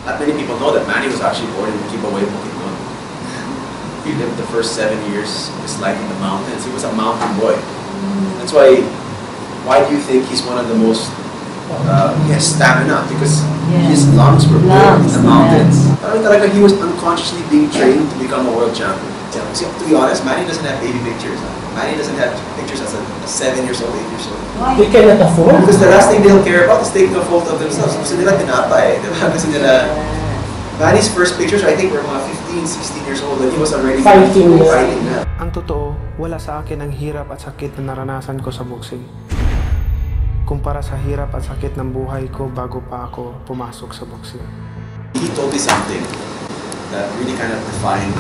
not many people know that Manny was actually born in Kibawe, Bukidnon. He lived the first 7 years of his life in the mountains. He was a mountain boy. That's why do you think he's one of the most, he has stamina? Because his lungs were built in the mountains. Parang talaga he was unconsciously being trained to become a world champion. See, to be honest, Manny doesn't have baby pictures. Manny doesn't have pictures as a 7 years old, 8 years old. They cannot afford. Because the last thing they'll care about is taking a photo of themselves. Gusto nila tinapay. Gusto nila... Manny's first pictures, I think, were mga 15, 16 years old and he was already fighting na. Ang totoo, wala sa akin ang hirap at sakit na naranasan ko sa boxing. Kumpara sa hirap at sakit ng buhay ko bago pa ako pumasok sa boxing. He told me something that really kind of defined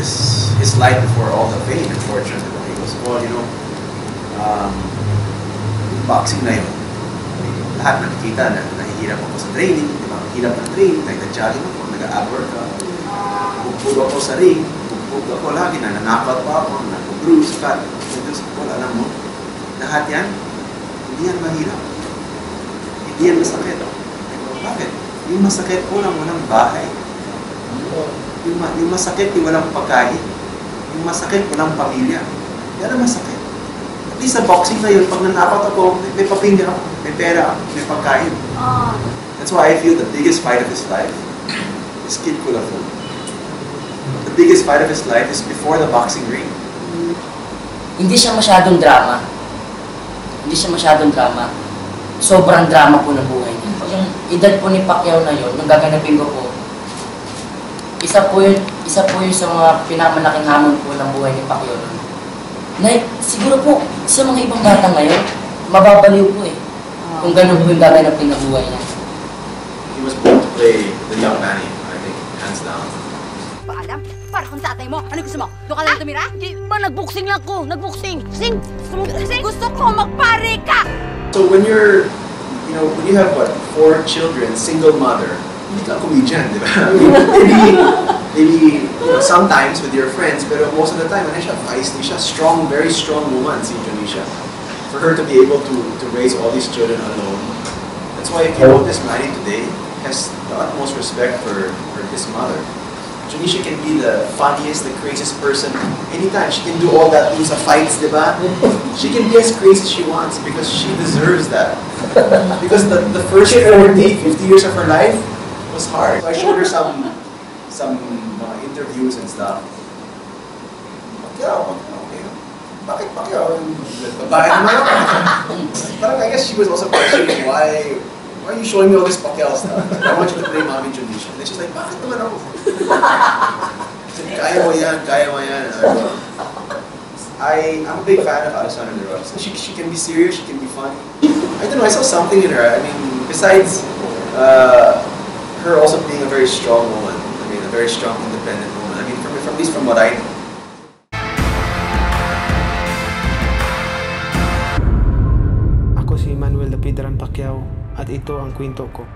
his life before all the fame and fortune. He was, well, you know, boxing na yun. Lahat nakikita na nahihirap ako sa training, di ba? Hirap ng training, nag-jogging ako, nag-a-workout. Bugbog ako sa ring, bugbog ako lagi, nananakot pa ako, nag-bruise, cut. Well, alam mo, lahat yan, hindi yan mahirap. Hindi yan masakit. Bakit? Yung masakit, walang bahay. Yung masakit, yung walang pagkain. Yung masakit, walang pamilya. Yan ang masakit. At least sa boxing na yun, pag nanakot ako, may papilya ako, may pera ako, may pagkain. That's why I feel the biggest fight of his life is Kid Kulafun. The biggest fight of his life is before the boxing ring. Hindi siya masyadong drama. Hindi siya masyadong drama. Sobrang drama po ng buhay niya. Yung edad po ni Pacquiao na yun, nung gaganapin ko po, isa po yun sa mga pinamalaking hamon po ng buhay ni Pacquiao nun. Na siguro po, sa mga ibang bata ngayon, mababaliw po eh. Kung ganun po yung gaganapin ng buhay niya. He was born to play the young Manny, I think, hands down. Paalam? Para kung tatay mo, ano gusto mo? Doon ka lang tumira? Nag-boxing lang ko, nag-boxing. Sing! Gusto ko magpare ka! So when you're, you know, when you have what, 4 children, single mother, hindi ka comedian, di ba? Maybe you know, sometimes with your friends, pero most of the time, ano siya, feisty siya, strong, very strong woman, si Janisha. For her to be able to raise all these children alone. That's why if you notice, Manny today has the utmost respect for his mother. Janisha can be the funniest, the craziest person anytime. She can do all that, do sa fights, di ba? She can be as crazy as she wants because she deserves that. Because the first 40, 50 years of her life was hard. So I showed her some interviews and stuff. Pacquiao, okay. Bakit Pacquiao? Bakit naman ako? Parang I guess she was also questioning why are you showing me all this Pacquiao stuff? I want you to play Mommy Janisha. And then she's like, bakit naman ako? Said, kaya mo yan. I'm a big fan of Alessandra De Rosa. She can be serious, she can be funny. I don't know, I saw something in her. I mean, besides her also being a very strong woman. I mean, a very strong, independent woman. I mean, at least from what I know. Ako si Manuel Lapidran Pacquiao at ito ang kwento ko.